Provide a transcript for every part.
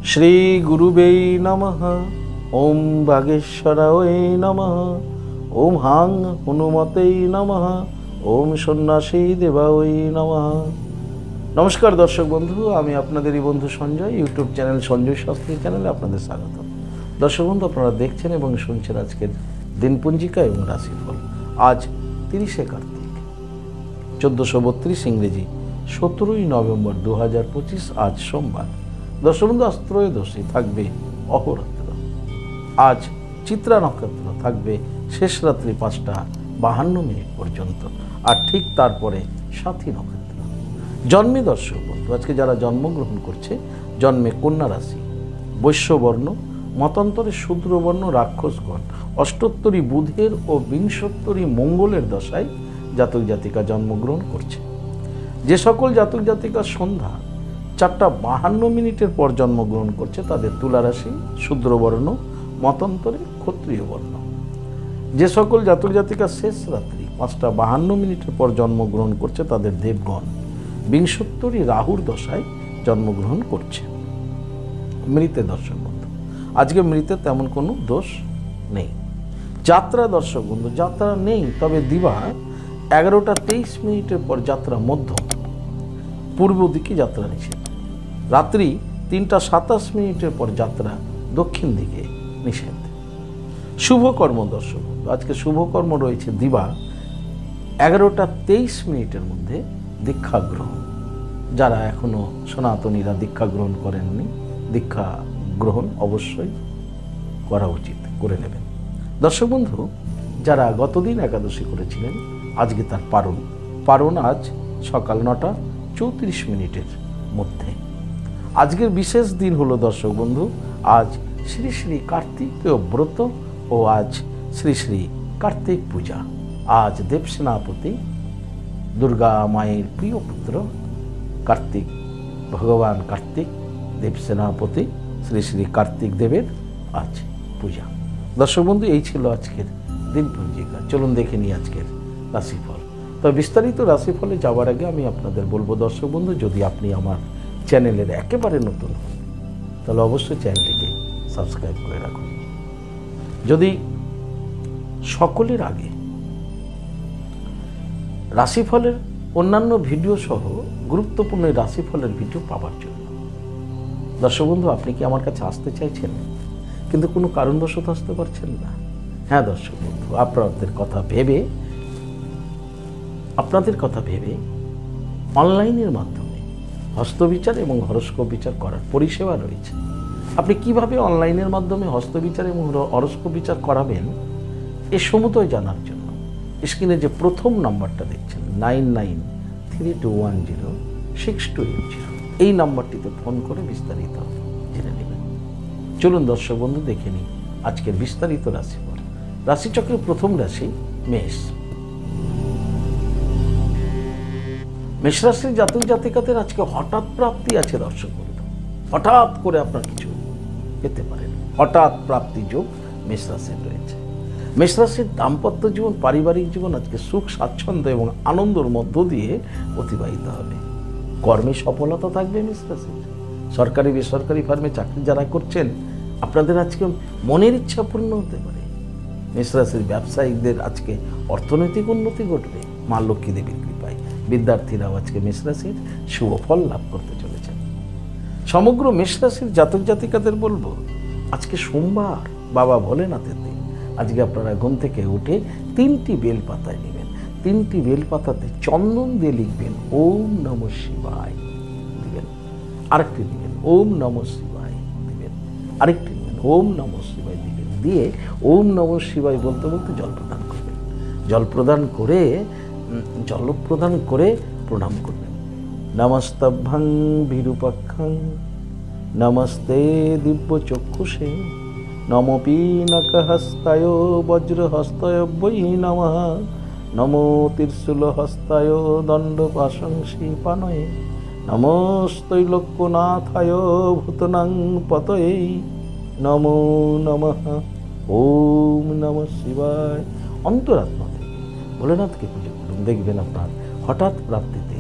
শ্রী গুরুবে নমঃ। ওম বাগেশ্বরায় নমঃ। ওম হাং হনুমতে নমঃ। ওম সন্ন্যাসী দেবায় নমঃ। নমস্কার দর্শক বন্ধু, আমি আপনাদেরই বন্ধু সঞ্জয়। ইউটিউব চ্যানেল সঞ্জয় শাস্ত্রী চ্যানেলে আপনাদের স্বাগত। দর্শক বন্ধু, আপনারা দেখছেন এবং শুনছেন আজকের দিনপঞ্জিকা এবং রাশিফল। আজ 30শে কার্তিক, 1432 ইংরেজি, 17ই নভেম্বর 2025, আজ সোমবার। দর্শক বন্ধু, আজ ত্রয়োদশী, থাকবে অহরাত্র। আজ চিত্রা নক্ষত্র, থাকবে শেষ রাত্রি 5টা 52 পর্যন্ত, আর ঠিক তারপরে সাথী নক্ষত্র। জন্মে দর্শক বন্ধু, আজকে যারা জন্মগ্রহণ করছে, জন্মে কন্যা রাশি, বৈশ্যবর্ণ, মতান্তরে শূদ্রবর্ণ, রাক্ষসগণ, অষ্টোত্তরী বুধের ও বিংশোত্তরী মঙ্গলের দশায় জাতক জাতিকা জন্মগ্রহণ করছে। যে সকল জাতক জাতিকা সন্ধ্যা 4টা 52 পর জন্মগ্রহণ করছে, তাদের তুলা রাশি, শূদ্রবর্ণ, মতান্তরে ক্ষত্রিয় বর্ণ। যে সকল জাতক জাতিকা শেষ রাত্রি 5টা 52 পর জন্মগ্রহণ করছে, তাদের দেবগণ, বিংশোত্তরী রাহুর দশায় জন্মগ্রহণ করছে। মৃতে দর্শক বন্ধু, আজকে মৃতে তেমন কোনো দোষ নেই। যাত্রা দর্শক বন্ধু, যাত্রা নেই, তবে দিবা 11টা 23 পর যাত্রা মধ্যম, পূর্ব দিকে যাত্রা নিষেধ। রাত্রি 3টা 27 পর যাত্রা দক্ষিণ দিকে নিষেধ। শুভকর্ম দর্শক বন্ধু, আজকে শুভকর্ম রয়েছে দিবা 11টা 23 মধ্যে দীক্ষা গ্রহণ। যারা এখনো সনাতনীরা দীক্ষা গ্রহণ করেননি, দীক্ষা গ্রহণ অবশ্যই করা উচিত, করে নেবেন। দর্শক বন্ধু, যারা গতদিন একাদশী করেছিলেন, আজকে তার পারণ আজ সকাল 9টা 34 মধ্যে। আজকের বিশেষ দিন হলো দর্শক বন্ধু, আজ শ্রী শ্রী কার্তিকেয় ব্রত ও আজ শ্রী শ্রী কার্তিক পূজা। আজ দেবসেনাপতি, দুর্গা মায়ের প্রিয় পুত্র কার্তিক, ভগবান কার্তিক, দেবসেনাপতি শ্রী শ্রী কার্তিক দেবের আজ পূজা। দর্শক বন্ধু, এই ছিল আজকের দিনপঞ্জিকা। চলুন দেখে নিই আজকের রাশিফল। তবে বিস্তারিত রাশিফলে যাওয়ার আগে আমি আপনাদের বলবো দর্শক বন্ধু, যদি আপনি আমার চ্যানেলের একেবারে নতুন হন, তাহলে অবশ্যই চ্যানেলটিকে সাবস্ক্রাইব করে রাখুন। যদি সকলের আগে রাশিফলের অন্যান্য ভিডিও সহ গুরুত্বপূর্ণ রাশিফলের ভিডিও পাওয়ার জন্য দর্শক বন্ধু, আপনি কি আমার কাছে আসতে চাইছেন কিন্তু কোনো কারণবশত আসতে পারছেন না? হ্যাঁ দর্শক বন্ধু, আপনাদের কথা ভেবে অনলাইনের মাধ্যমে হস্তবিচার এবং হরস্কোপ বিচার করার পরিষেবা রয়েছে। আপনি কিভাবে অনলাইনের মাধ্যমে হস্তবিচার এবং হরস্কোপ বিচার করাবেন, এ সমুদয় জানার জন্য স্ক্রিনে যে প্রথম নাম্বারটা দেখছেন 9932106280, এই নাম্বারটিতে ফোন করে বিস্তারিত জেনে নেবেন। চলুন দর্শক বন্ধু, দেখে নিই আজকের বিস্তারিত রাশিফল। রাশিচক্রের প্রথম রাশি মেষ। মেষ রাশির জাতক জাতিকাদের আজকে হঠাৎ প্রাপ্তি আছে দর্শক বন্ধু। হঠাৎ করে আপনার কিছু পেতে পারেন, হঠাৎ প্রাপ্তি যোগ মেষ রাশির রয়েছে। মেষ রাশির দাম্পত্য জীবন, পারিবারিক জীবন আজকে সুখ, স্বাচ্ছন্দ্য এবং আনন্দের মধ্য দিয়ে অতিবাহিত হবে। কর্মে সফলতা থাকবে মেষ রাশির। সরকারি বেসরকারি ফার্মে চাকরি যারা করছেন, আপনাদের আজকে মনের ইচ্ছা পূর্ণ হতে পারে। মেষ রাশির ব্যবসায়িকদের আজকে অর্থনৈতিক উন্নতি ঘটবে মা লক্ষ্মী দেবীর কৃপায়। বিদ্যার্থীরাও আজকে মেষ রাশির শুভ ফল লাভ করতে চলেছেন। সমগ্র মেষ রাশির জাতক জাতিকাদের বলবো, আজকে সোমবার, বাবা ভোলেনাথের দিন। আজকে আপনারা ঘুম থেকে উঠে 3টি বেলপাতায় নেবেন, 3টি বেলপাতাতে চন্দন দিয়ে লিখবেন ওম নমঃ শিবায় দিবেন, আরেকটি দিবেন ওম নমঃ শিবায় দিবেন, আরেকটি দিবেন ওম নমঃ শিবায় দিবেন, দিয়ে ওম নমঃ শিবায় বলতে বলতে জল প্রদান করবেন। জল প্রদান করে প্রণাম করবেন। নমস্তভ্যং বিরূপাক্ষং নমস্তে দিব্য চক্ষুষে নমো পিনকহস্তায় বজ্রহস্তায় বৈ নমঃ নমো ত্রিশূলহস্তায় দণ্ডপাশংসি পানয়ে নমস্তৈলোক্যনাথায় ভূতনাং পতয়ে নমো নমঃ। ওম নমঃ শিবায়। অন্তরাত্মা থেকে ভোলেনাথকে পুজো করুন, দেখবেন আপনার হঠাৎ প্রাপ্তিতে,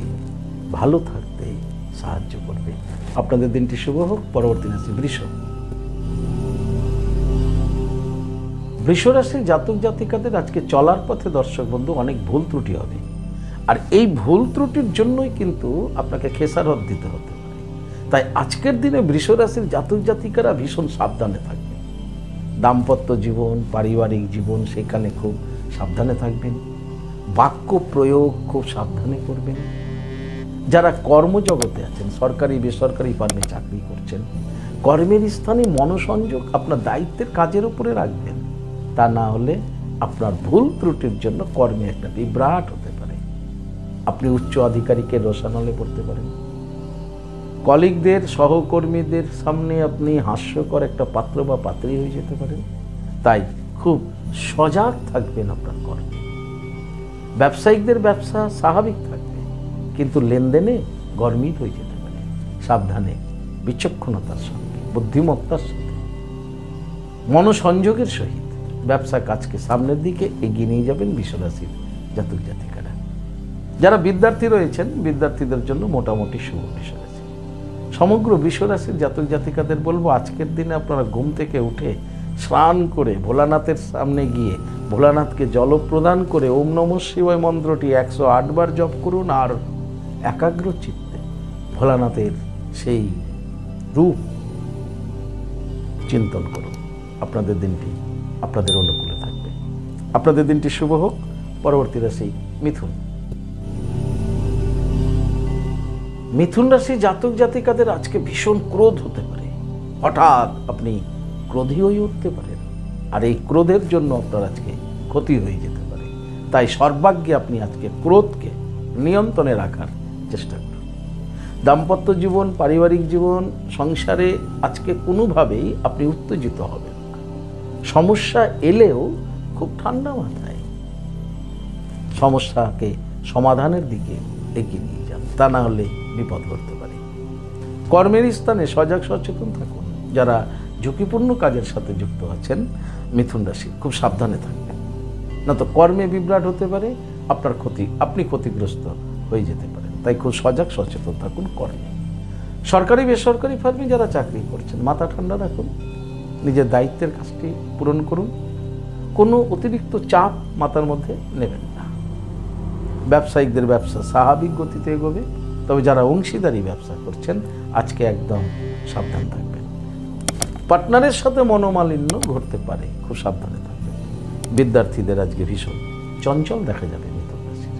ভালো থাকতে, সাহায্য করবে। আপনাদের দিনটি শুভ হোক। পরবর্তী রাশি বৃষ। বৃষ রাশির জাতক জাতিকাদের আজকে চলার পথে দর্শক বন্ধু অনেক ভুল ত্রুটি হবে, আর এই ভুল ত্রুটির জন্যই কিন্তু আপনাকে খেসারত দিতে হতে পারে। তাই আজকের দিনে বৃষ রাশির জাতক জাতিকারা ভীষণ সাবধানে থাকবেন। দাম্পত্য জীবন, পারিবারিক জীবন, সেখানে খুব সাবধানে থাকবেন। বাক্য প্রয়োগ খুব সাবধানে করবেন। যারা কর্মজগতে আছেন, সরকারি বেসরকারি ফার্মে চাকরি করছেন, কর্মের স্থানে মনোসংযোগ আপনার দায়িত্বের কাজের উপরে রাখবেন। তা না হলে আপনার ভুল ত্রুটির জন্য কর্মে একটা বিভ্রাট হতে পারে। আপনি উচ্চ আধিকারিকের রোষানলে পড়তে পারেন। কলিগদের, সহকর্মীদের সামনে আপনি হাস্যকর একটা পাত্র বা পাত্রী হয়ে যেতে পারেন। তাই খুব সজাগ থাকবেন আপনার কর্মে। ব্যবসায়িকদের ব্যবসা স্বাভাবিক থাকবে, কিন্তু লেনদেনে গরমিল হয়ে যেতে পারে। সাবধানে, বিচক্ষণতার সঙ্গে, বুদ্ধিমত্তার সাথে, মনোসংযোগের সহিত ব্যবসা কাজকে সামনের দিকে এগিয়ে নিয়ে যাবেন বৃষ রাশির জাতক জাতিকারা। যারা বিদ্যার্থী রয়েছেন, বিদ্যার্থীদের জন্য মোটামুটি শুভ বৃষ রাশি। সমগ্র বৃষ রাশির জাতক জাতিকাদের বলবো, আজকের দিনে আপনারা ঘুম থেকে উঠে স্নান করে ভোলানাথের সামনে গিয়ে ভোলানাথকে জল প্রদান করে ওম নমঃ শিবায় মন্ত্রটি 108 বার জপ করুন, আর একাগ্র চিত্তে ভোলানাথের সেই রূপ চিন্তন করুন। আপনাদের দিনটি আপনাদের অনুকূলে থাকবে। আপনাদের দিনটি শুভ হোক। পরবর্তী রাশি মিথুন। মিথুন রাশি জাতক জাতিকাদের আজকে ভীষণ ক্রোধ হতে পারে। হঠাৎ আপনি ক্রোধী হয়ে উঠতে পারেন, আর এই ক্রোধের জন্য আপনার আজকে ক্ষতি হয়ে যেতে পারে। তাই সর্বাগ্যে আপনি আজকে ক্রোধকে নিয়ন্ত্রণে রাখার চেষ্টা করুন। দাম্পত্য জীবন, পারিবারিক জীবন, সংসারে আজকে কোনোভাবেই আপনি উত্তেজিত হবেন না। সমস্যা এলেও খুব ঠান্ডা মাথায় সমস্যাকে সমাধানের দিকে এগিয়ে নিয়ে যান, তা না হলে বিপদ ঘটতে পারে। কর্মের স্থানে সজাগ সচেতন থাকুন। যারা ঝুঁকিপূর্ণ কাজের সাথে যুক্ত আছেন মিথুন রাশি, খুব সাবধানে থাকবেন, না তো কর্মে বিভ্রাট হতে পারে, আপনার ক্ষতি, আপনি ক্ষতিগ্রস্ত হয়ে যেতে পারেন। তাই খুব সজাগ সচেতন থাকুন কর্মে। সরকারি বেসরকারি ফার্মে যারা চাকরি করছেন, মাথা ঠান্ডা রাখুন, নিজের দায়িত্বের কাজটি পূরণ করুন, কোনো অতিরিক্ত চাপ মাথার মধ্যে নেবেন না। ব্যবসায়িকদের ব্যবসা স্বাভাবিক গতিতে এগোবে, তবে যারা অংশীদারি ব্যবসা করছেন আজকে একদম সাবধান থাকবেন। পার্টনারের সাথে মনোমালিন্য ঘটতে পারে, খুব সাবধানে থাকবেন। বিদ্যার্থীদের আজকে ভীষণ চঞ্চল দেখা যাবে মিথুন রাশির।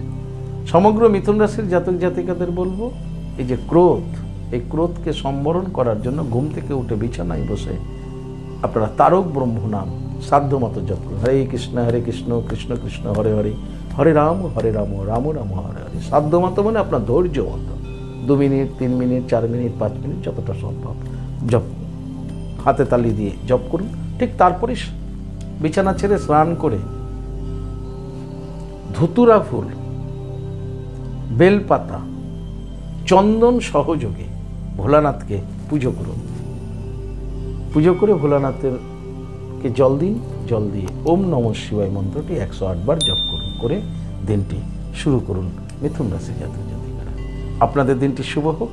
সমগ্র মিথুন রাশির জাতক জাতিকাদের বলবো, এই যে ক্রোধ, এই ক্রোধকে সম্বরণ করার জন্য ঘুম থেকে উঠে বিছানায় বসে আপনারা তারক ব্রহ্ম নাম সাধ্যমতো জপ করুন। হরে কৃষ্ণ কৃষ্ণ কৃষ্ণ হরে হরে, হরে রাম রাম রাম হরে হরে। সাধ্যমতো মানে আপনার ধৈর্য মতো 2 মিনিট, 3 মিনিট, 4 মিনিট, 5 মিনিট, যতটা সম্ভব জপ, হাতে তালি দিয়ে জপ করুন। ঠিক তারপরে বিছানা ছেড়ে স্নান করে ধুতুরা ফুল, বেলপাতা, চন্দন সহযোগে ভোলানাথকে পুজো করুন। পুজো করে ভোলানাথের কে জল দিন, জল দিয়ে ওম নমঃ শিবায় মন্ত্রটি 108 বার জপ করুন, করে দিনটি শুরু করুন মিথুন রাশি জাতক জাতিকারা। আপনাদের দিনটি শুভ হোক।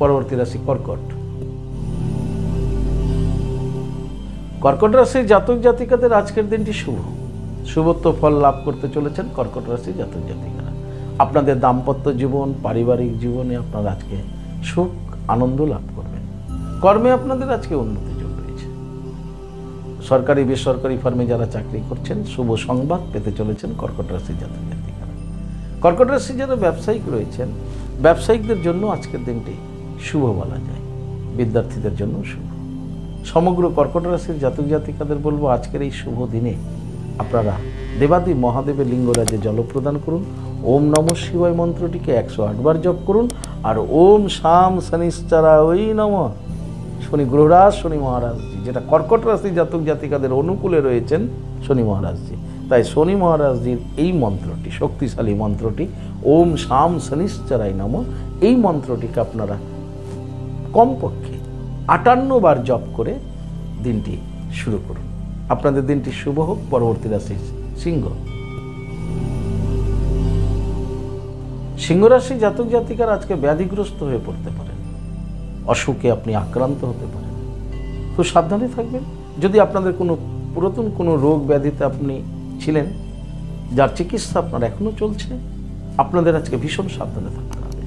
পরবর্তী রাশি কর্কট। কর্কট রাশির জাতক জাতিকাদের আজকের দিনটি শুভ, শুভত্ব ফল লাভ করতে চলেছেন কর্কট রাশির জাতক জাতিকারা। আপনাদের দাম্পত্য জীবন, পারিবারিক জীবনে আপনারা আজকে সুখ আনন্দ লাভ করবেন। কর্মে আপনাদের আজকে উন্নতি যোগ রয়েছে। সরকারি বেসরকারি ফার্মে যারা চাকরি করছেন, শুভ সংবাদ পেতে চলেছেন কর্কট রাশির জাতক জাতিকারা। কর্কট রাশি যারা ব্যবসায়িক রয়েছেন, ব্যবসায়িকদের জন্য আজকের দিনটি শুভ বলা যায়, বিদ্যার্থীদের জন্য শুভ। সমগ্র কর্কট রাশির জাতক জাতিকাদের বলবো, আজকের এই শুভ দিনে আপনারা দেবাদি মহাদেবের লিঙ্গরাজে জল প্রদান করুন। ওম নমঃ শিবায় মন্ত্রটিকে 108 বার জপ করুন। আর ওম শাম শনিশ্চরায় নমঃ, শনি গ্রহরাজ, শনি মহারাজজি, যেটা কর্কট রাশি জাতক জাতিকাদের অনুকূলে রয়েছেন শনি মহারাজজি। তাই শনি মহারাজজির এই মন্ত্রটি, শক্তিশালী মন্ত্রটি ওম শাম শনিশ্চরায় নমঃ, এই মন্ত্রটিকে আপনারা কমপক্ষে 58 বার জপ করে দিনটি শুরু করুন। আপনাদের দিনটি শুভ হোক। পরবর্তী রাশি সিংহ। সিংহ রাশি জাতক জাতিকার আজকে ব্যাধিগ্রস্ত হয়ে পড়তে পারেন। অসুখে আপনি আক্রান্ত হতে পারেন। তো সাবধানে থাকবেন। যদি আপনাদের কোনো পুরাতন কোনো রোগ ব্যাধিতে আপনি ছিলেন, যার চিকিৎসা আপনার এখনও চলছে, আপনাদের আজকে ভীষণ সাবধানে থাকতে হবে।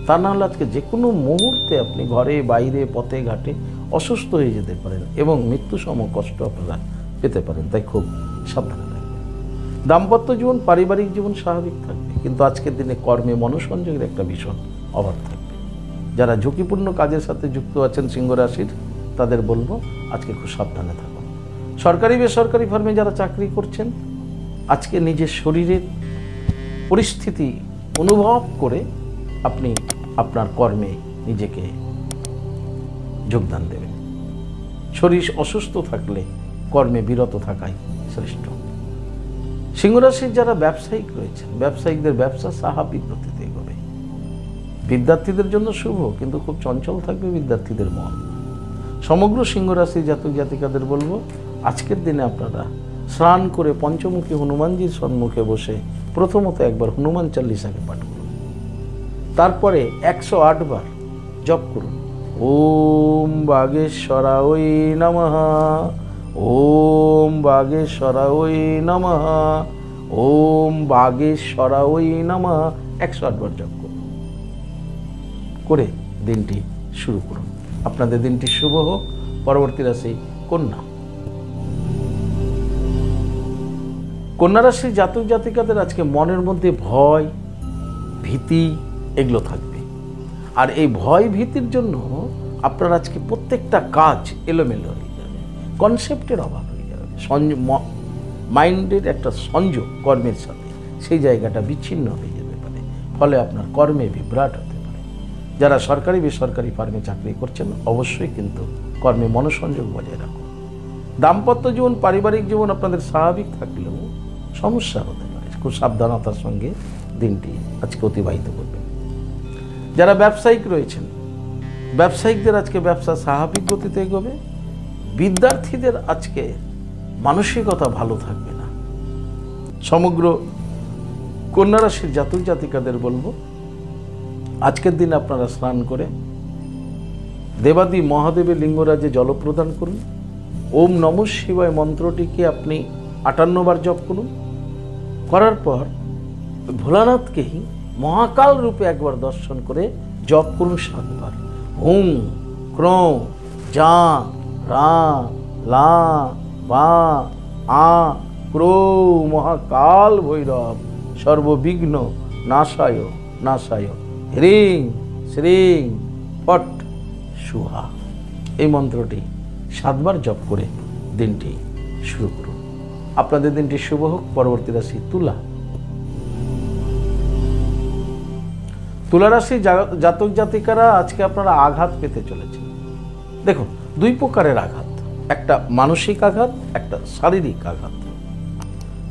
তা না হলে আজকে যে কোনো মুহূর্তে আপনি ঘরে বাইরে পথে ঘাটে অসুস্থ হয়ে যেতে পারেন এবং মৃত্যুসম কষ্ট আপনারা পেতে পারেন। তাই খুব সাবধানে থাকবেন। দাম্পত্য জীবন পারিবারিক জীবন স্বাভাবিক থাকবে, কিন্তু আজকের দিনে কর্মে মনোসংযোগের একটা ভীষণ অভাব থাকবে। যারা ঝুঁকিপূর্ণ কাজের সাথে যুক্ত আছেন সিংহ রাশির, তাদের বলবো আজকে খুব সাবধানে থাকুন। সরকারি বেসরকারি ফার্মে যারা চাকরি করছেন, আজকে নিজের শরীরের পরিস্থিতি অনুভব করে আপনি আপনার কর্মে নিজেকে যোগদান দেবেন। শরীর অসুস্থ থাকলে কর্মে বিরত থাকাই শ্রেষ্ঠ। সিংহরাশির যারা ব্যবসায়িক রয়েছেন, ব্যবসায়িকদের ব্যবসা স্বাভাবিক গতিতে এগোবে। বিদ্যার্থীদের জন্য শুভ, কিন্তু খুব চঞ্চল থাকবে বিদ্যার্থীদের মন। সমগ্র সিংহরাশির জাতক জাতিকাদের বলবো আজকের দিনে আপনারা স্নান করে পঞ্চমুখী হনুমানজির সম্মুখে বসে প্রথমত একবার হনুমান চালিসাকে পাঠ করুন, তারপরে 108 বার জপ করুন। ওম বাগেশ্বরায় নমঃ, ওম বাগেশ্বরায় নমঃ, ওম বাগেশ্বরায় নমঃ। 108 বার জপ করুন, করে দিনটি শুরু করুন। আপনাদের দিনটি শুভ হোক। পরবর্তী রাশি কন্যা। কন্যা রাশির জাতক জাতিকাদের আজকে মনের মধ্যে ভয় ভীতি এগুলো থাকবে। আর এই ভয় ভীতির জন্য আপনার আজকে প্রত্যেকটা কাজ এলোমেলো হয়ে যাবে, কনসেপ্টের অভাব হয়ে যাবে, মাইন্ডের একটা সংযোগ কর্মের সাথে সেই জায়গাটা বিচ্ছিন্ন হয়ে যেতে পারে। ফলে আপনার কর্মে বিভ্রাট হতে পারে। যারা সরকারি বেসরকারি ফার্মে চাকরি করছেন, অবশ্যই কিন্তু কর্মে মনোসংযোগ বজায় রাখুন। দাম্পত্য জীবন পারিবারিক জীবন আপনাদের স্বাভাবিক থাকলেও সমস্যা হতে পারে। খুব সাবধানতার সঙ্গে দিনটি আজকে অতিবাহিত করবেন। যারা ব্যবসায়িক রয়েছেন, ব্যবসায়িকদের আজকে ব্যবসা স্বাভাবিক গতিতে এগোবে। বিদ্যার্থীদের আজকে মানসিকতা ভালো থাকবে না। সমগ্র কন্যা রাশির জাতক জাতিকাদের বলবো আজকের দিনে আপনারা স্নান করে দেবাদি মহাদেবের লিঙ্গরাজে জল প্রদান করুন। ওম নমঃ শিবায় মন্ত্রটিকে আপনি 58 বার জপ করুন। করার পর ভোলানাথকেই মহাকাল রূপে একবার দর্শন করে জপ করুন 7 বার। হুং ক্রৌ যা রা লা বা আ ক্রৌ মহাকাল ভৈরব সর্ববিঘ্ন নাশায় নাশায় হ্রিং শ্রীং ফট সুহা। এই মন্ত্রটি 7 বার জপ করে দিনটি শুরু করুন। আপনাদের দিনটি শুভ হোক। পরবর্তী রাশি তুলা। তুলা রাশির জাতক জাতিকারা আজকে আপনারা আঘাত পেতে চলেছেন। দেখুন, 2 প্রকারের আঘাত, একটা মানসিক আঘাত, একটা শারীরিক আঘাত।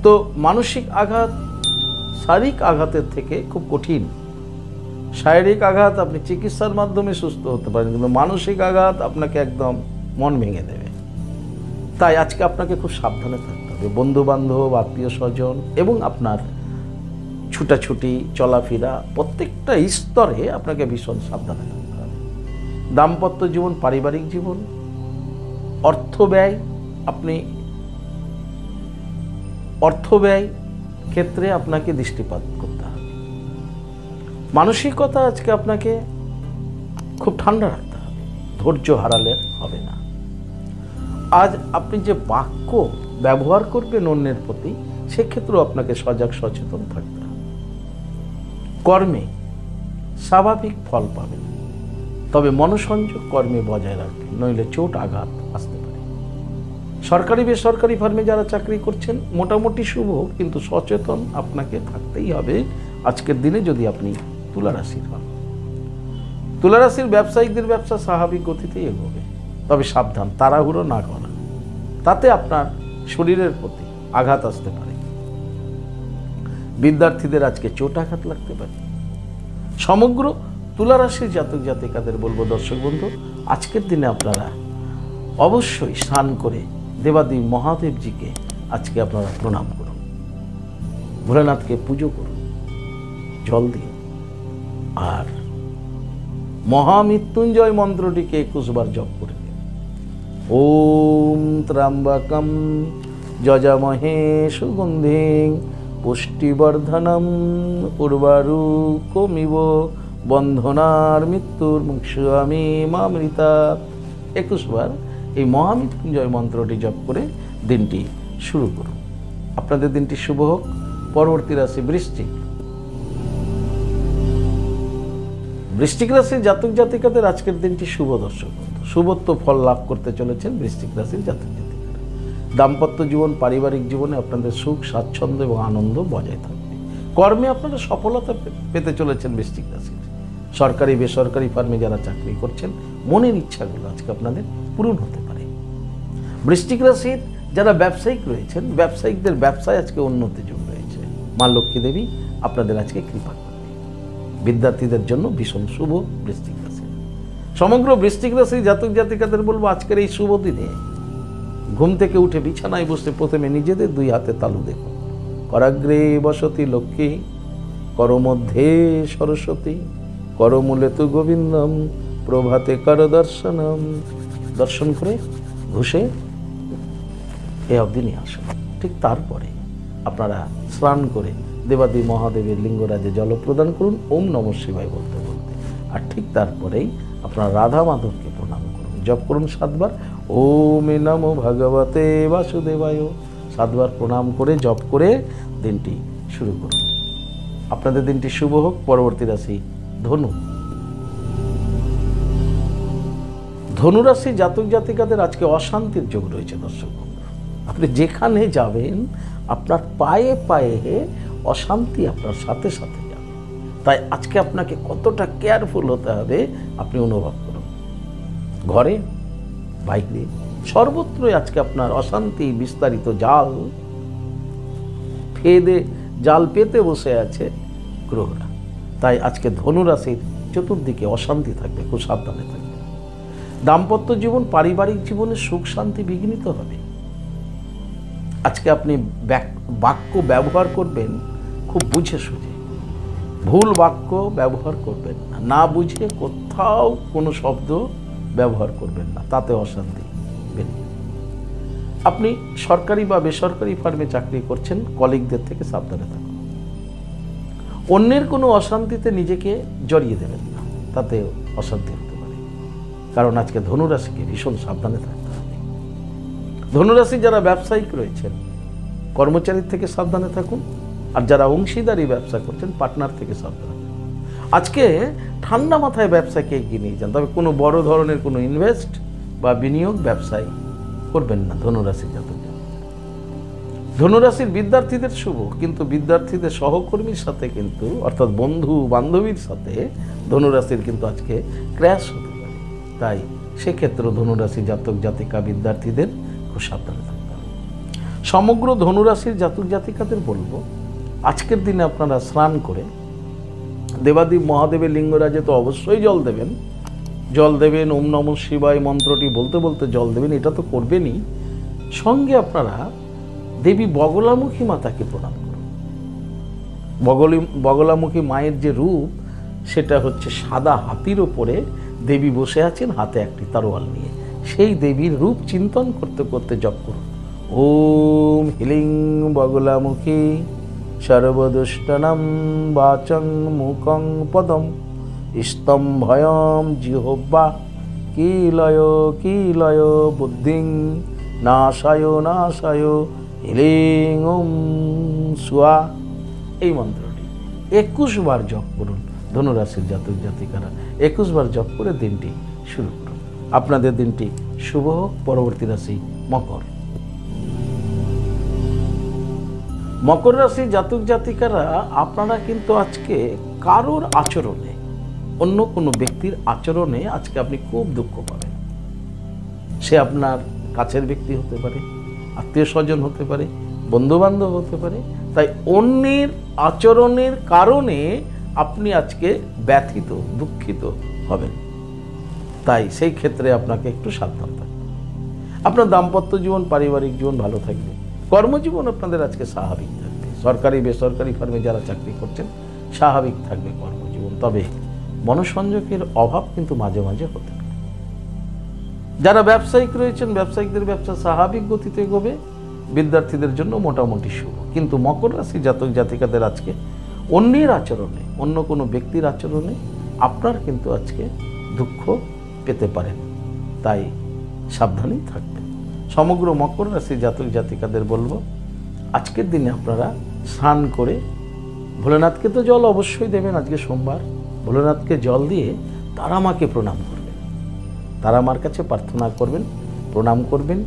তো মানসিক আঘাত শারীরিক আঘাতের থেকে খুব কঠিন। শারীরিক আঘাত আপনি চিকিৎসার মাধ্যমে সুস্থ হতে পারেন, কিন্তু মানসিক আঘাত আপনাকে একদম মন ভেঙে দেবে। তাই আজকে আপনাকে খুব সাবধানে থাকতে হবে। বন্ধু বান্ধব, আত্মীয় স্বজন এবং আপনার ছুটাছুটি চলাফেরা প্রত্যেকটা স্তরে আপনাকে ভীষণ সাবধানে থাকতে হবে। দাম্পত্য জীবন পারিবারিক জীবন, অর্থ ব্যয়, আপনি অর্থ ব্যয় ক্ষেত্রে আপনাকে দৃষ্টিপাত করতে হবে। মানসিকতা আজকে আপনাকে খুব ঠান্ডা রাখতে হবে, ধৈর্য হারালে হবে না। আজ আপনি যে বাক্য ব্যবহার করবেন অন্যের প্রতি, সেক্ষেত্রেও আপনাকে সজাগ সচেতন থাকতে হবে। কর্মে স্বাভাবিক ফল পাবেন, তবে মনোসংযোগ কর্মে বজায় রাখবেন, নইলে চোট আঘাত আসতে পারে। সরকারি বেসরকারি ফার্মে যারা চাকরি করছেন মোটামুটি শুভ, কিন্তু সচেতন আপনাকে থাকতেই হবে আজকের দিনে যদি আপনি তুলা রাশির হন। তুলা রাশির ব্যবসায়িকদের ব্যবসা স্বাভাবিক গতিতেই এগোবে, তবে সাবধান, তাড়াহুড়ো না করা, তাতে আপনার শরীরের প্রতি আঘাত আসতে পারে। বিদ্যার্থীদের আজকে চোট আঘাত লাগতে পারে। সমগ্র তুলা রাশির জাতক জাতিকাদের বলবো দর্শক বন্ধু, আজকের দিনে আপনারা অবশ্যই স্নান করে দেবাদেব মহাদেবজিকে আজকে আপনারা প্রণাম করুন, ভোলেনাথকে পুজো করুন, জল দিন, আর মহামৃত্যুঞ্জয় মন্ত্রটিকে 21 বার জপ করে নিন। ওম ত্র্যম্বকম যজামহে সুগন্ধিং পুষ্টিবর্ধনম উর্বারুকমিব বন্ধনার মৃত্যুর মুক্ষামি মামৃতা। 21 বার এই মহামৃত্যুঞ্জয় মন্ত্রটি জপ করে দিনটি শুরু করুন। আপনাদের দিনটি শুভ হোক। পরবর্তী রাশি বৃশ্চিক। বৃশ্চিক রাশির জাতক জাতিকাদের আজকের দিনটি শুভ দর্শক বন্ধু। শুভত্ব ফল লাভ করতে চলেছেন বৃশ্চিক রাশির জাতক জাতিকারা। দাম্পত্য জীবন, পারিবারিক জীবনে আপনাদের সুখ, স্বাচ্ছন্দ্য এবং আনন্দ বজায় থাকবে। কর্মে আপনারা সফলতা পেতে চলেছেন বৃশ্চিক রাশির। সরকারি বেসরকারি ফার্মে যারা চাকরি করছেন, মনের ইচ্ছাগুলো আজকে আপনাদের পূরণ হতে পারে। বৃশ্চিক রাশির যারা ব্যবসায়িক রয়েছেন, ব্যবসায়িকদের ব্যবসায় আজকে উন্নতি যোগ রয়েছে। মা লক্ষ্মী দেবী আপনাদের আজকে কৃপা করবে। বিদ্যার্থীদের জন্য ভীষণ শুভ বৃশ্চিক রাশি। সমগ্র বৃশ্চিক রাশির জাতক জাতিকাদের বলবো, আজকের এই শুভ দিনে ঘুম থেকে উঠে বিছানায় বসে প্রথমে নিজেদের 2 হাতে তালু দেখুন। করাগ্রে বসতি লক্ষ্মী, করমধ্যে সরস্বতী, করমূলে তু গোবিন্দম, প্রভাতে কর দর্শনম। দর্শন করে ঘুষে এ অবধি নিয়ে আসুন। ঠিক তারপরে আপনারা স্নান করে দেবাদি মহাদেবের লিঙ্গরাজে জল প্রদান করুন ওম নমঃ শিবায় বলতে বলতে। আর ঠিক তারপরেই আপনারা রাধা মাধবকে প্রণাম করুন। জপ করুন 7 বার ওম নমো ভগবতে বাসুদেবায়। 7 বার প্রণাম করে জপ করে দিনটি শুরু করুন। আপনাদের দিনটি শুভ হোক। পরবর্তী রাশি ধনু। ধনুরাশি জাতক জাতিকাদের আজকে অশান্তির যোগ রয়েছে দর্শক বন্ধু। আপনি যেখানে যাবেন আপনার পায়ে পায়ে অশান্তি আপনার সাথে সাথে যাবে। তাই আজকে আপনাকে কতটা কেয়ারফুল হতে হবে আপনি অনুভব করুন। ঘরে, বাইরে, সর্বত্রই আজকে আপনার অশান্তি বিস্তারিত জাল ফেদে জাল পেতে বসে আছে গ্রহরা। তাই আজকে ধনুরাশির চতুর্দিকে অশান্তি থাকবে, খুব সাবধানে থাকবে। দাম্পত্য জীবন, পারিবারিক জীবনে সুখ শান্তি বিঘ্নিত হবে। আজকে আপনি বাক্য ব্যবহার করবেন খুব বুঝে সুঝে। ভুল বাক্য ব্যবহার করবেন না, না বুঝে কোথাও কোনো শব্দ ব্যবহার করবেন না, তাতে অশান্তি বেরিয়ে। আপনি সরকারি বা বেসরকারি ফার্মে চাকরি করছেন, কলিগদের থেকে সাবধানে থাকুন। অন্যের কোনো অশান্তিতে নিজেকে জড়িয়ে দেবেন না, তাতে অশান্তি হতে পারে। কারণ আজকে ধনুরাশিকে ভীষণ সাবধানে থাকতে হবে। ধনুরাশি যারা ব্যবসায়িক রয়েছেন, কর্মচারীর থেকে সাবধানে থাকুন। আর যারা অংশীদারি ব্যবসা করছেন, পার্টনার থেকে সাবধানে থাকুন। আজকে ঠান্ডা মাথায় ব্যবসাকে এগিয়ে নিয়ে যান, তবে কোনো বড় ধরনের কোনো ইনভেস্ট বা বিনিয়োগ ব্যবসায় করবেন না ধনুরাশি জাতক। ধনুরাশির বিদ্যার্থীদের শুভ, কিন্তু বিদ্যার্থীদের সহকর্মীর সাথে কিন্তু অর্থাৎ বন্ধু বান্ধবীর সাথে ধনুরাশির কিন্তু আজকে ক্র্যাশ হতে পারে। তাই সেক্ষেত্রে ধনুরাশি জাতক জাতিকা বিদ্যার্থীদের খুব সাবধানে থাকতে হবে। সমগ্র ধনুরাশির জাতক জাতিকাদের বলবো, আজকের দিনে আপনারা স্নান করে দেবাদি মহাদেবের লিঙ্গরাজে তো অবশ্যই জল দেবেন। জল দেবেন ওম নমঃ শিবায় মন্ত্রটি বলতে বলতে জল দেবেন, এটা তো করবেনই। সঙ্গে আপনারা দেবী বগলামুখী মাতাকে প্রণাম করুন। বগলামুখী মায়ের যে রূপ, সেটা হচ্ছে সাদা হাতির ওপরে দেবী বসে আছেন, হাতে একটি তরোয়াল নিয়ে। সেই দেবীর রূপ চিন্তন করতে করতে জপ করুন ওম হিলিং বগলামুখী সর্বদুষ্টনম বাচং মুখং পদম স্তম্ভয়ম জিহ্বা কিলয় বুদ্ধিং নাশায় হিলিং ওম সুয়া। এই মন্ত্রটি 21 বার জপ করুন ধনুরাশির জাতক জাতিকারা। 21 বার জপ করে দিনটি শুরু করুন। আপনাদের দিনটি শুভ হোক। পরবর্তী রাশি মকর। মকর রাশি জাতক জাতিকারা আপনারা কিন্তু আজকে কারোর আচরণে, অন্য কোনো ব্যক্তির আচরণে আজকে আপনি খুব দুঃখ পাবেন। সে আপনার কাছের ব্যক্তি হতে পারে, আত্মীয় স্বজন হতে পারে, বন্ধুবান্ধব হতে পারে। তাই অন্যের আচরণের কারণে আপনি আজকে ব্যথিত, দুঃখিত হবেন। তাই সেই ক্ষেত্রে আপনাকে একটু সাবধান থাকতে হবে। আপনার দাম্পত্য জীবন, পারিবারিক জীবন ভালো থাকবে। কর্মজীবন আপনাদের আজকে স্বাভাবিক থাকবে। সরকারি বেসরকারি ফার্মে যারা চাকরি করছেন, স্বাভাবিক থাকবে কর্মজীবন। তবে মনোসংযোগের অভাব কিন্তু মাঝে মাঝে হতে পারে। যারা ব্যবসায়িক রয়েছেন, ব্যবসায়িকদের ব্যবসা স্বাভাবিক গতিতে এগোবে, বিদ্যার্থীদের জন্য মোটামুটি শুভ। কিন্তু মকর রাশি জাতক জাতিকাদের আজকে অন্যের আচরণে, অন্য কোনো ব্যক্তির আচরণে আপনার কিন্তু আজকে দুঃখ পেতে পারেন, তাই সাবধানেই থাকবেন। সমগ্র মকর রাশি জাতক জাতিকাদের বলবো, আজকের দিনে আপনারা স্নান করে ভোলেনাথকে তো জল অবশ্যই দেবেন। আজকে সোমবার, ভোলেনাথকে জল দিয়ে তারা মাকে প্রণাম করবেন, তারা মার কাছে প্রার্থনা করবেন, প্রণাম করবেন,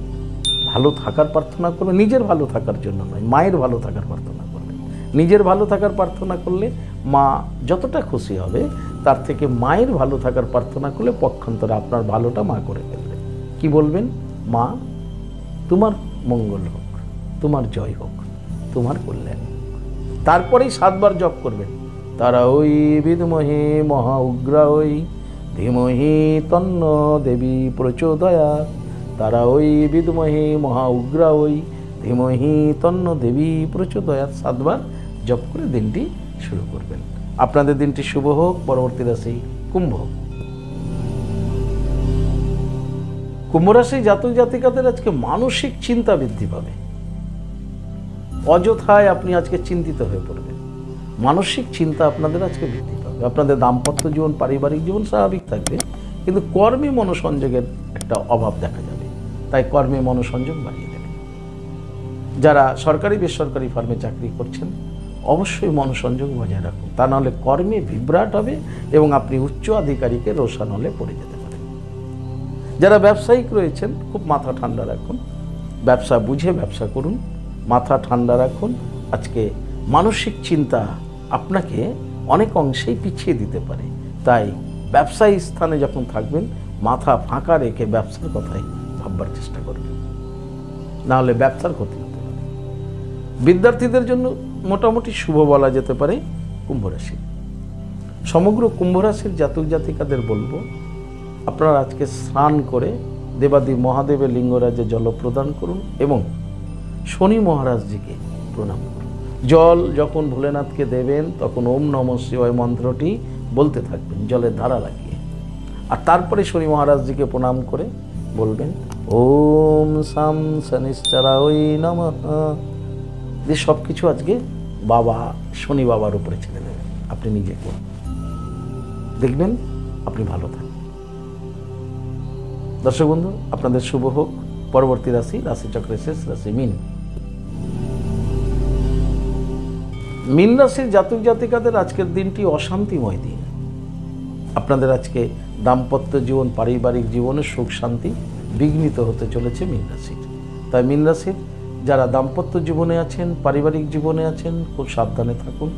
ভালো থাকার প্রার্থনা করবেন। নিজের ভালো থাকার জন্য নয়, মায়ের ভালো থাকার প্রার্থনা করবেন। নিজের ভালো থাকার প্রার্থনা করলে মা যতটা খুশি হবে, তার থেকে মায়ের ভালো থাকার প্রার্থনা করলে পক্ষান্তরে আপনার ভালোটা মা করে ফেলবে। কি বলবেন? মা, তোমার মঙ্গল হোক, তোমার জয় হোক, তোমার কল্যাণ। তারপরেই 7 বার জপ করবেন, তারা ওই বিদ্মহে মহা উগ্রা ওই ধীমহি তন্ন দেবী প্রচোদয়া, তারা ওই বিদ্মহে মহা উগ্রা ওই ধীমহি তন্ন দেবী প্রচোদয়া। 7 বার জপ করে দিনটি শুরু করবেন। আপনাদের দিনটি শুভ হোক। পরবর্তী রাশি কুম্ভ। কুম্ভ রাশি জাতক জাতিকাদের আজকে মানসিক চিন্তা বৃদ্ধি পাবে। অযথায় আপনি আজকে চিন্তিত হয়ে পড়বেন। মানসিক চিন্তা আপনাদের আজকে বৃদ্ধি পাবে। আপনাদের দাম্পত্য জীবন, পারিবারিক জীবন স্বাভাবিক থাকবে, কিন্তু কর্মে মনোসংযোগের একটা অভাব দেখা যাবে, তাই কর্মে মনোসংযোগ বাড়িয়ে দেবেন। যারা সরকারি বেসরকারি ফার্মে চাকরি করছেন, অবশ্যই মনোসংযোগ বজায় রাখুন, তা নাহলে কর্মে বিভ্রাট হবে এবং আপনি উচ্চ আধিকারিকের রোষানলে পড়ে যেতে পারেন। যারা ব্যবসায়িক রয়েছেন, খুব মাথা ঠান্ডা রাখুন, ব্যবসা বুঝে ব্যবসা করুন, মাথা ঠান্ডা রাখুন। আজকে মানসিক চিন্তা আপনাকে অনেক অংশেই পিছিয়ে দিতে পারে, তাই ব্যবসায়ী স্থানে যখন থাকবেন, মাথা ফাঁকা রেখে ব্যবসার কথাই ভাববার চেষ্টা করবেন, নাহলে ব্যবসার ক্ষতি হতে পারে। বিদ্যার্থীদের জন্য মোটামুটি শুভ বলা যেতে পারে কুম্ভ রাশি। সমগ্র কুম্ভ রাশির জাতক জাতিকাদের বলবো, আপনারা আজকে স্নান করে দেবাদি মহাদেবের লিঙ্গরাজে জল প্রদান করুন এবং শনি মহারাজজিকে প্রণাম করুন। জল যখন ভোলেনাথকে দেবেন, তখন ওম নমঃ শিবায় মন্ত্রটি বলতে থাকবেন জলের ধারা লাগিয়ে, আর তারপরে শনি মহারাজজিকে প্রণাম করে বলবেন ওম সাম শনিশ্চরায় নমঃ। যে সব কিছু আজকে বাবা শনি বাবার উপরে ছেড়ে দেবেন, আপনি নিজে করুন, দেখবেন আপনি ভালো থাকবেন। দর্শক বন্ধু, আপনাদের শুভ হোক। পরবর্তী রাশি, রাশিচক্রের শেষ রাশি মীন। মীন রাশির জাতক জাতিকাদের আজকের দিনটি অশান্তিময় দিন। আপনাদের আজকে দাম্পত্য জীবন, পারিবারিক জীবনে সুখ শান্তি বিঘ্নিত হতে চলেছে মীন রাশির। তাই মীন রাশির যারা দাম্পত্য জীবনে আছেন, পারিবারিক জীবনে আছেন, খুব সাবধানে থাকুন।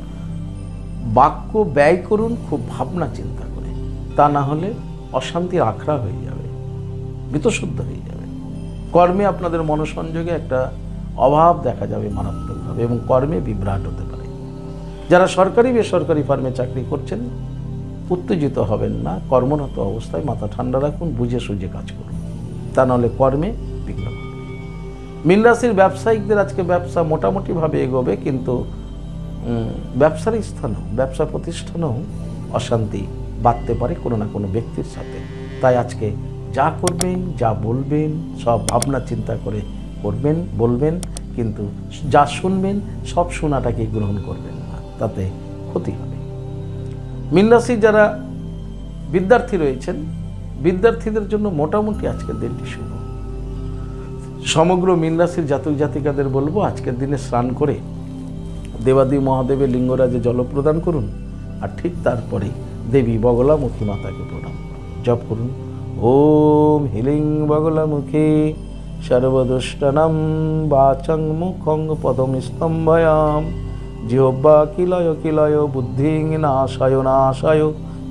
বাক্য ব্যয় করুন খুব ভাবনা চিন্তা করে, তা না হলে অশান্তির আখড়া হয়ে যাবে, বীতশুদ্ধ হয়ে যাবে। কর্মে আপনাদের মনোসংযোগে একটা অভাব দেখা যাবে মারাত্মকভাবে এবং কর্মে বিভ্রাট হতে পারে। যারা সরকারি বেসরকারি ফার্মে চাকরি করছেন, উত্তেজিত হবেন না, কর্মরত অবস্থায় মাথা ঠান্ডা রাখুন, বুঝে সুঝে কাজ করুন, তা নাহলে কর্মে বিঘ্ন ঘটবে। মীন রাশির ব্যবসায়িকদের আজকে ব্যবসা মোটামুটিভাবে এগোবে, কিন্তু ব্যবসার স্থানেও, ব্যবসা প্রতিষ্ঠানেও অশান্তি বাড়তে পারে কোনো না কোনো ব্যক্তির সাথে। তাই আজকে যা করবেন, যা বলবেন, সব ভাবনা চিন্তা করে করবেন, বলবেন, কিন্তু যা শুনবেন সব শোনাটাকে গ্রহণ করবেন না, তাতে ক্ষতি হবে। মীন রাশির যারা বিদ্যার্থী রয়েছেন, বিদ্যার্থীদের জন্য মোটামুটি আজকের দিনটি শুভ। সমগ্র মীন রাশির জাতক জাতিকাদের বলবো, আজকের দিনে স্নান করে দেবাদি মহাদেবের লিঙ্গরাজে জল প্রদান করুন, আর ঠিক তারপরে দেবী বগলামুখী মাতাকে প্রণাম করুন, জপ করুন ওম হিলিং বগলামুখী সর্বদুষ্টনাম বাচং মুখং পদম স্তম্ভয়াম জিহ্বা কিলয় কিলয় বুদ্ধিং নাশায় নাশায়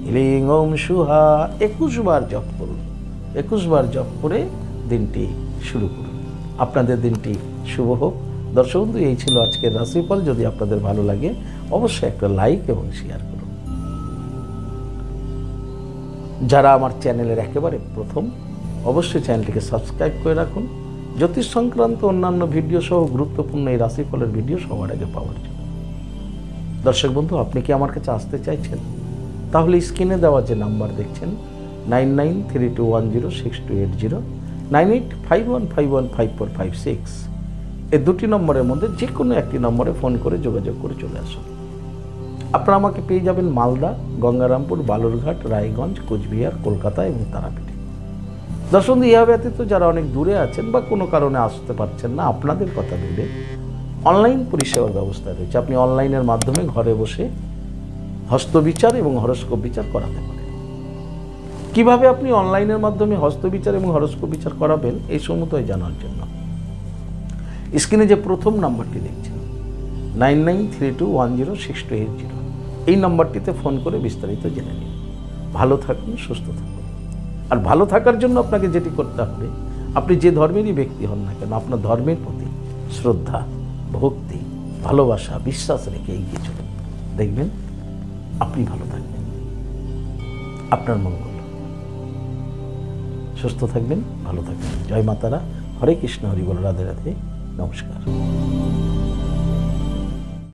হিলিং ওম সুহা। 21 বার জপ করুন। 21 বার জপ করে দিনটি শুরু করুন। আপনাদের দিনটি শুভ হোক। দর্শক বন্ধু, এই ছিল আজকের রাশিফল। যদি আপনাদের ভালো লাগে অবশ্যই একটা লাইক এবং শেয়ার করুন। যারা আমার চ্যানেলের একেবারে প্রথম, অবশ্যই চ্যানেলটিকে সাবস্ক্রাইব করে রাখুন, জ্যোতিষ সংক্রান্ত অন্যান্য ভিডিও সহ গুরুত্বপূর্ণ এই রাশিফলের ভিডিও সবার আগে পাওয়ার জন্য। দর্শক বন্ধু, আপনি কি আমার কাছে আসতে চাইছেন? তাহলে স্ক্রিনে দেওয়া যে নাম্বার দেখছেন 9932106280, 9851515456, এই দুটি নম্বরের মধ্যে যে কোনো একটি নম্বরে ফোন করে যোগাযোগ করে চলে আসুন। আপনারা আমাকে পেয়ে যাবেন মালদা, গঙ্গারামপুর, বালুরঘাট, রায়গঞ্জ, কোচবিহার, কলকাতা এবং তারাপীঠে। দর্শক, ইহা ব্যতীত যারা অনেক দূরে আছেন বা কোনো কারণে আসতে পারছেন না, আপনাদের কথা ভেবে অনলাইন পরিষেবার ব্যবস্থা রয়েছে। আপনি অনলাইনের মাধ্যমে ঘরে বসে হস্তবিচার এবং হরস্কোপ বিচার করাতে পারেন। কিভাবে আপনি অনলাইনের মাধ্যমে হস্তবিচার এবং হরস্কোপ বিচার করাবেন এই সমুদয় জানার জন্য স্ক্রিনে যে প্রথম নাম্বারটি দেখছেন 9932106280, এই নাম্বারটিতে ফোন করে বিস্তারিত জেনে নিন। ভালো থাকুন, সুস্থ থাকুন। আর ভালো থাকার জন্য আপনাকে যেটি করতে হবে, আপনি যে ধর্মেরই ব্যক্তি হন না কেন, আপনার ধর্মের প্রতি শ্রদ্ধা, ভক্তি, ভালোবাসা, বিশ্বাস রেখে এগিয়ে চলুন। দেখবেন আপনি ভালো থাকবেন, আপনার মঙ্গল। সুস্থ থাকবেন, ভালো থাকবেন। জয় মাতারা, হরে কৃষ্ণ, হরি বল, রাধে রাধে, নমস্কার।